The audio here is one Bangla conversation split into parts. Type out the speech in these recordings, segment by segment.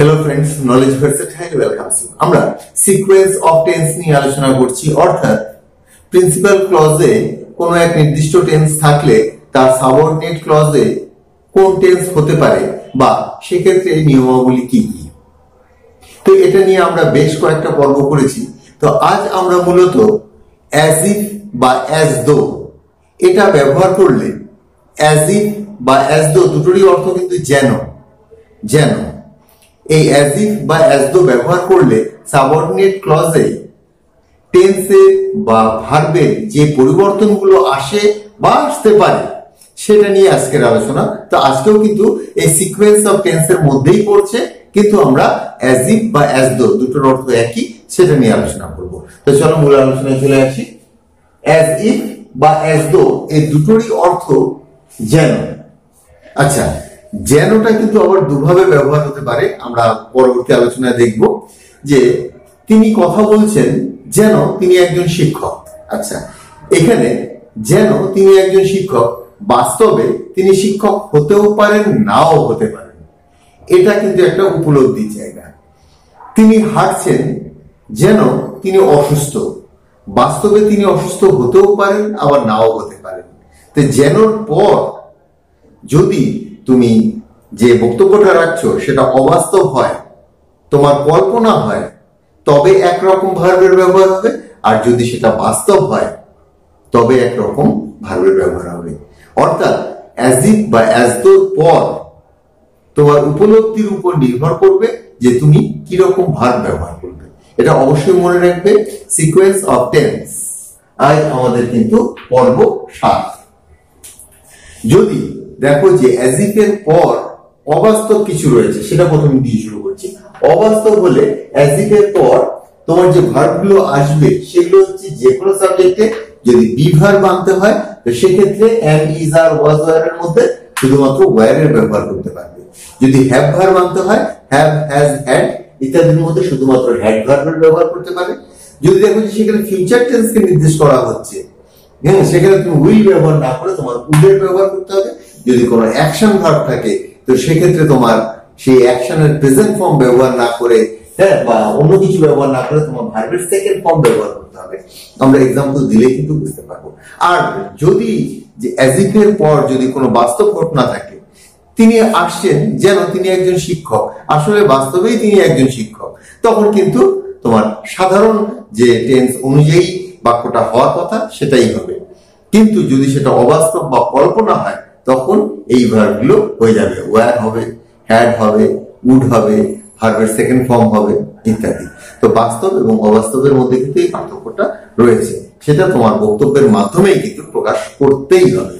Hello friends, knowledge versatile welcomes you. আমরা সিকোয়েন্স অফ টেন্স নিয়ে আলোচনা করছি, অর্থাৎ প্রিন্সিপাল ক্লজে কোনো এক নির্দিষ্ট টেন্স থাকলে তার সাবঅর্ডিনেট ক্লজে কোন টেন্স হতে পারে বা সেক্ষেত্রে নিয়মাবলী কি কি। তো এটা নিয়ে আমরা বেশ কয়েকটা পর্ব করেছি। তো আজ আমরা মূলত অ্যাজ ইফ বা অ্যাজ দো এটা ব্যবহার করলে, অ্যাজ ইফ বা অ্যাজ দো দুটোরই অর্থ কিন্তু যেন যেন এই অ্যাজ ইফ বা অ্যাজ দো ব্যবহার করলে সাবঅর্ডিনেট ক্লজে টেন্সে বা ভার্বের যে পরিবর্তনগুলো আসে বা আসতে পারে সেটা নিয়ে আজকের আলোচনা। তো আজকেও কিন্তু এই সিকোয়েন্স অফ টেন্সের মধ্যেই পড়ছে, কিন্তু আমরা অ্যাজ ইফ বা অ্যাজ দো দুটোর অর্থ একই, সেটা নিয়ে আলোচনা করব। তো চলো মূল আলোচনায় চলে আসি। অ্যাজ ইফ বা অ্যাজ দো এই দুটোরই অর্থ যেন। আচ্ছা, যেনটা কিন্তু আবার দুভাবে ব্যবহার হতে পারে। আমরা পরবর্তী আলোচনায় দেখব যে তিনি কথা বলছেন যেন তিনি একজন শিক্ষক। আচ্ছা, এখানে যেন তিনি একজন শিক্ষক, বাস্তবে তিনি শিক্ষক হতেও পারেন, নাও হতে পারেন। এটা কিন্তু একটা উপলব্ধির জায়গা। তিনি হাঁটছেন যেন তিনি অসুস্থ, বাস্তবে তিনি অসুস্থ হতেও পারেন, আবার নাও হতে পারেন। তো যেনর পর যদি তুমি যে বক্তব্যটা রাখছো সেটা অবাস্তব হয়, তোমার কল্পনা হয়, তবে একরকম ভার্বের ব্যবহার হবে, আর যদি সেটা বাস্তব হয় তবে একরকম ভার্বের ব্যবহার হবে। অর্থাৎ অ্যাজ ইফ বা অ্যাজ দোর পর তোমার উপলব্ধির উপর নির্ভর করবে যে তুমি কিরকম ভার্ব ব্যবহার করবে। এটা অবশ্যই মনে রাখবে। সিকোয়েন্স অফ টেন্স আজ আমাদের কিন্তু পর্ব 7। যদি দেখো যে অ্যাজ ইফ এর পর অবাস্তব কিছু রয়েছে, সেটা প্রথমে দিয়ে শুরু করছি। অবাস্তব হলে অ্যাজ ইফ এর পর তোমার যে ভার্বগুলো আসবে সেগুলো হচ্ছে যে কোনো সাবজেক্টে যদি বি ভার্ব আনতে হয়, তো সেক্ষেত্রে am, is, are, was, were এর মধ্যে শুধুমাত্র ওয়্যার এর ব্যবহার করতে পারবে। যদি হ্যাভ ভার্ব আনতে হয়, হ্যাভ, হ্যাজ, হ্যাড ইত্যাদির মধ্যে শুধুমাত্র হ্যাড ভার্বের ব্যবহার করতে পারে। যদি দেখো যে সেখানে ফিউচার টেন্সকে নির্দেশ করা হচ্ছে, সেখানে তুমি উইল ব্যবহার না করে তোমার উইলের ব্যবহার করতে হবে। যদি কোনো অ্যাকশন ভার্ব থাকে, তো সেক্ষেত্রে তোমার সেই অ্যাকশনের প্রেজেন্ট ফর্ম ব্যবহার না করে, বা অন্য কিছু ব্যবহার না করে তোমার ভার্বের সেকেন্ড ফর্ম ব্যবহার করতে হবে। আমরা এক্সাম্পল দিলে কিন্তু বুঝতে পারবো। আর যদি যে অ্যাজ ইফ এর পর যদি কোনো বাস্তব ঘটনা থাকে, তিনি আসছেন যেন তিনি একজন শিক্ষক, আসলে বাস্তবেই তিনি একজন শিক্ষক, তখন কিন্তু তোমার সাধারণ যে টেন্স অনুযায়ী বাক্যটা হওয়ার কথা সেটাই হবে। কিন্তু যদি সেটা অবাস্তব বা কল্পনা হয়, তখন এই ভার্বগুলো হয়ে যাবে। ওয়্যার হবে, হ্যাড হবে, উড হবে, ভার্বের সেকেন্ড ফর্ম হবে ইত্যাদি। তো বাস্তব এবং অবাস্তবের মধ্যে কিন্তু এই পার্থক্যটা রয়েছে, সেটা তোমার বক্তব্যের মাধ্যমেই কিন্তু প্রকাশ করতেই হবে।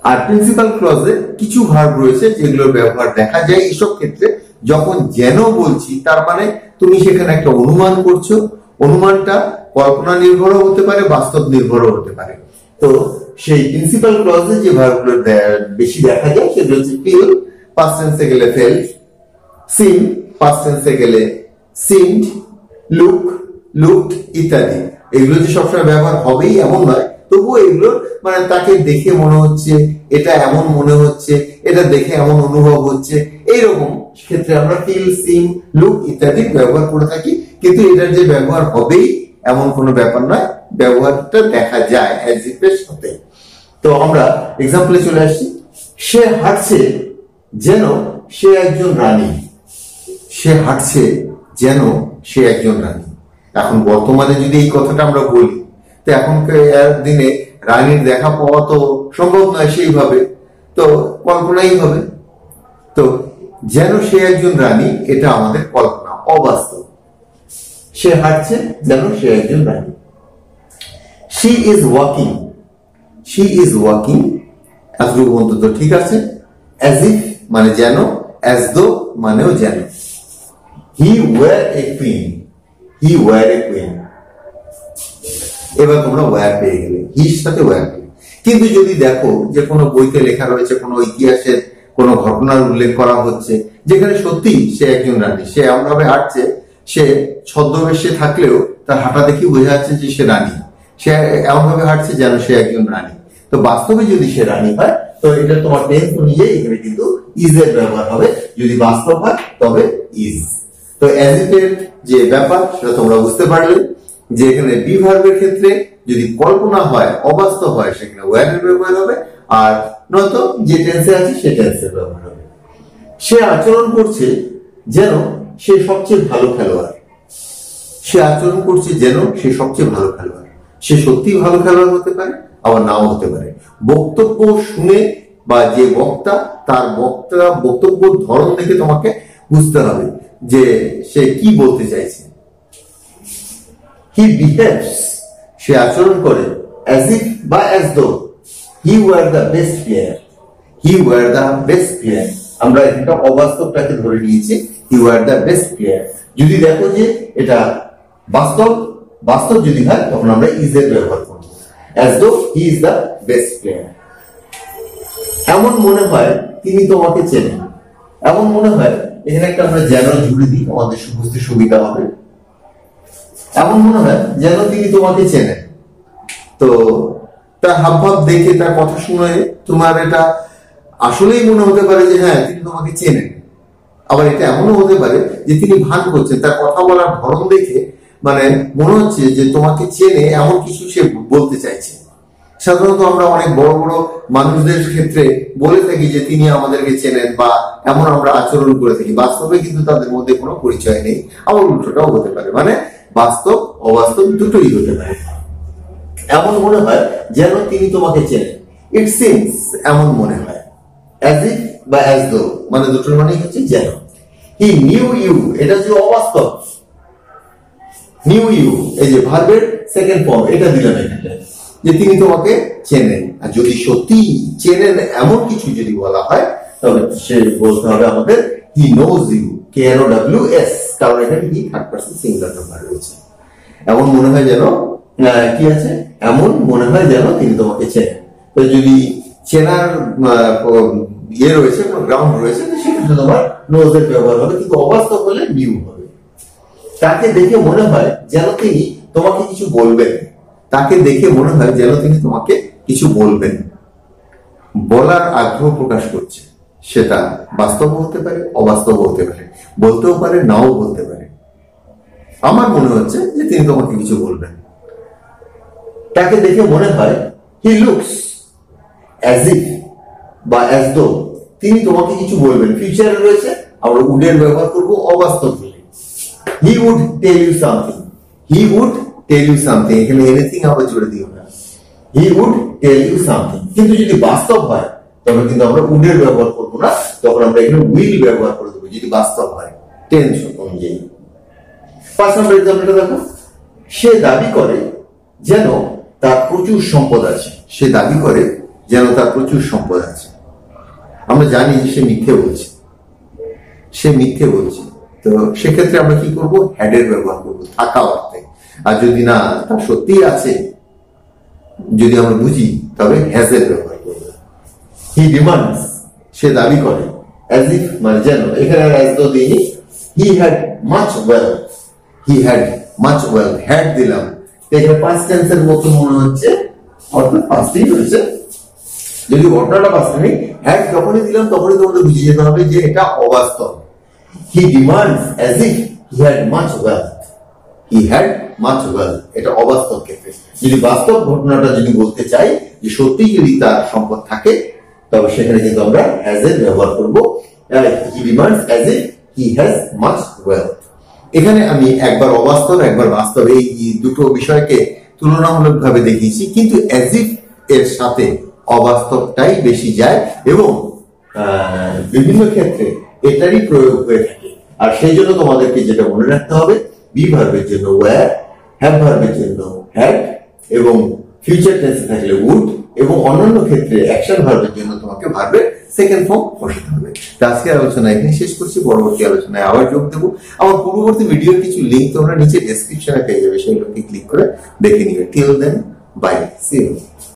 আর প্রিন্সিপাল ক্লজে কিছু ভার্ব রয়েছে যেগুলোর ব্যবহার দেখা যায় এসব ক্ষেত্রে। যখন যেন বলছি, তার মানে তুমি সেখানে একটা অনুমান করছো। অনুমানটা কল্পনা নির্ভরও হতে পারে, বাস্তব নির্ভরও হতে পারে। তো সেই প্রিন্সিপাল ক্লজে যে ভার্বগুলো বেশি দেখা যায় সেগুলো হচ্ছে ফিল, পাস্ট টেন্সে গেলে ফেল্ট, সিন, পাস্ট টেন্সে গেলে সিনড, লুক, লুকড ইত্যাদি। এগুলো যে সবসময় ব্যবহার হবেই এমন নয়, তবুও এগুলো মানে তাকে দেখে মনে হচ্ছে, এটা এমন মনে হচ্ছে, এটা দেখে এমন অনুভব হচ্ছে, এইরকম ক্ষেত্রে আমরা ফিল, সিন, লুক ইত্যাদি ব্যবহার করে থাকি। কিন্তু এটার যে ব্যবহার হবেই এমন কোনো ব্যাপার নয়, ব্যবহারটা দেখা যায় অ্যাজ ইফ এর সাথে। তো আমরা এক্সাম্পলে চলে আসছি। সে হাঁটছে যেন সে একজন রানী। সে হাঁটছে যেন সে একজন রানী। এখন বর্তমানে যদি এই কথাটা আমরা বলি, তো এখনকার দিনে রানীর দেখা পাওয়া তো সম্ভব নয় সেইভাবে, তো কল্পনাই হবে। তো যেন সে একজন রানী, এটা আমাদের কল্পনা, অবাস্তব। সে হাঁটছে যেন সে একজন রানী। She is walking, she is walking এতটুকু অন্তত ঠিক আছে। অ্যাজ ইফ মানে যেন, অ্যাজ দো মানেও যেন। He were a queen, he were a queen. এবার তোমরা ওয়্যার পেয়ে গেলে, হির সাথে ওয়্যার পেয়ে। কিন্তু যদি দেখো যে কোনো বইতে লেখা রয়েছে, কোনো ইতিহাসের কোনো ঘটনার উল্লেখ করা হচ্ছে যেখানে সত্যি সে একজন রানী, সে এমন ভাবে হাঁটছে, সে ছদ্মবেশে থাকলেও তার হাঁটা দেখি বোঝা যাচ্ছে যে সে রানী, সে এমন ভাবে হাঁটছে যেন সে একজন রানী। তো বাস্তবে যদি সে রানী হয়, তো এটা তোমার টেন্স অনুযায়ী এখানে কিন্তু ইজ এর ব্যবহার হবে, যদি বাস্তব হয় তবে ইজ। তো অ্যাজ ইট এর যে ব্যাপার সেটা তোমরা বুঝতে পারলে, যে এখানে বি ভার্বের ক্ষেত্রে যদি কল্পনা হয়, অবাস্তব হয়, সেখানে ওয়্যার এর ব্যবহার হবে, আর নয়তো যে টেন্সে আছে সে টেন্সের ব্যবহার হবে। সে আচরণ করছে যেন সে সবচেয়ে ভালো খেলোয়াড়। সে আচরণ করছে যেন সে সবচেয়ে ভালো খেলোয়াড়। সে সত্যি ভালো খেলোয়াড় হতে পারে, আবার নাও হতে পারে। বক্তব্য শুনে বা যে বক্তা, তার বক্তব্যের ধরন দেখে তোমাকে বুঝতে হবে যে সে কি বলতে চাইছে। হি বিহেভস, সে আচরণ করে, as if বা as though he were the best player. he were the best player, আমরা এটা অবাস্তবটাকে ধরে নিয়েছি, he were the best player। যদি দেখো যে এটা বাস্তব যদি হয় তখন আমরা is এর ব্যবহার করব, as though he is the best player। এমন মনে হয় তিনি তোমাকে চেনেন। এমন মনে হয়, এখানে একটা আমরা যেন জুড়ে দিই, আমাদের বুঝতে সুবিধা হবে। এমন মনে হয় যেন তিনি তোমাকে চেনেন। তো তার হাবভাব দেখে, তার কথা শুনে তোমার এটা আসলেই মনে হতে পারে যে হ্যাঁ তিনি তোমাকে চেনেন। আবার এটা এমনও হতে পারে যে তিনি ভান করছেন, তার কথা বলার ধরন দেখে মানে মনে হচ্ছে যে তোমাকে চেনে, এমন কিছু সে বলতে চাইছে। সাধারণত আমরা অনেক বড় বড় মানুষদের ক্ষেত্রে বলে থাকি যে তিনি আমাদেরকে চেনেন, বা এমন আমরা আচরণ করে থাকি। বাস্তবে কিন্তু তাদের মধ্যে কোনো পরিচয় নেই। আবার উল্টোটাও হতে পারে, মানে বাস্তব অবাস্তব দুটোই হতে পারে। এমন মনে হয় যেন তিনি তোমাকে চেনেন। ইট সিমস, এমন মনে হয়। অ্যাজ ইফ বা অ্যাজ দো, মানে দুটোর মানেই হচ্ছে যেন। হি নিউ ইউ, এটা যে অবাস্তব। নিউ ইউ, এই যে ভার্বের সেকেন্ড ফর্ম, এটা দিলাম এখানে, যে তিনি তোমাকে চেনেন। আর যদি সত্যি চেনেন এমন কিছু যদি বলা হয়, তবে সে বলতে হবে আমাদের হি নোজ ইউ, KNOWS, কারণ এখানে he third person singular number রয়েছে। এমন মনে হয় যেন কি আছে, এমন মনে হয় যেন তিনি তোমাকে চেনেন। তো যদি চেনার রয়েছে, কোনো গ্রাউন্ড রয়েছে, সেক্ষেত্রে তোমার নোজ এর ব্যবহার হবে, কিন্তু অবাস্তব হলে নিউ হবে। তাকে দেখে মনে হয় যেন তিনি তোমাকে কিছু বলবেন। তাকে দেখে মনে হয় যেন তিনি তোমাকে কিছু বলবেন, বলার আগ্রহ প্রকাশ করছে। সেটা বাস্তব হতে পারে, অবাস্তব হতে পারে, বলতেও পারে, নাও বলতে পারে। আমার মনে হচ্ছে যে তিনি তোমাকে কিছু বলবেন। তাকে দেখে মনে হয়, হি লুকস অ্যাজ ইফ বা অ্যাজ দো, তিনি তোমাকে কিছু বলবেন। ফিউচারে রয়েছে, আমরা উড এর ব্যবহার করবো অবাস্তব হলে। He would tell you something, he would tell you something, এখানে এনিথিং আবার জুড়ে দিও না। He would tell you something. কিন্তু যদি বাস্তব হয় তবে কিন্তু আমরা উড এর ব্যবহার করবো না, তখন আমরা এখানে উইল ব্যবহার করে দেবো, যদি বাস্তব হয় টেন্স অনুযায়ী। 5 নম্বর এক্সাম্পলটা দেখো। সে দাবি করে যেন তার প্রচুর সম্পদ আছে। সে দাবি করে যেন তার প্রচুর সম্পদ আছে। আমরা জানি সে মিথ্যে বলছে, সে মিথ্যে বলছে। তো সেক্ষেত্রে আমরা কি করব, হ্যাড এর ব্যবহার করবো থাকা অর্থে। আর যদি না তার সত্যি আছে, যদি আমরা বুঝি, তবে হ্যাজ এর ব্যবহার করবো। হি ডিমান্ডস, সে দাবি করে, অ্যাজ ইফ মানে যেন, এখানে অ্যাজ দো দিই। হি had much wealth, he had much wealth, had দিলাম, এখানে পাস্ট টেন্সের মতো মনে হচ্ছে, অর্থাৎ পাস্টেই রয়েছে। যদি ঘটনাটা বাস্তব নেই, হ্যাড যখনই দিলাম তখনই তোমাদের বুঝে যেতে হবে যে এটা অবাস্তব। He demands as if he had much wealth, he had much wealth, এটা অবাস্তব ক্ষেত্রে। যদি বাস্তব ঘটনাটা যদি বলতে চাই যে সত্যি যদি তার সম্পদ থাকে, তবে সেখানে কিন্তু আমরা হ্যাজ এর ব্যবহার করবো। He demands as if he has much wealth. এখানে আমি একবার অবাস্তব একবার বাস্তব, এই দুটো বিষয়কে তুলনামূলক ভাবে দেখিয়েছি, কিন্তু অ্যাজ ইফ এর সাথে অবাস্তবটাই বেশি যায়, এবং বিভিন্ন ক্ষেত্রে এটারই প্রয়োগ হয়ে থাকে। আর সেই জন্য তোমাদেরকে যেটা মনে রাখতে হবে, বি ভার্বের জন্য ওয়্যার, হ্যাভ ভার্বের জন্য হ্যাড, এবং ফিউচার টেন্সে থাকলে উড, এবং অন্যান্য ক্ষেত্রে অ্যাকশন ভার্বের জন্য তোমাকে ভার্বের সেকেন্ড ফর্ম বসাতে হবে। আজকের আলোচনা এখানে শেষ করছি। পরবর্তী আলোচনায় আবার যোগ দেবো। আমার পূর্ববর্তী ভিডিওর কিছু লিঙ্ক তোমরা নিচে ডেসক্রিপশনে পেয়ে যাবে, সেগুলোকে ক্লিক করে দেখে নিবে। Till then, bye, see you.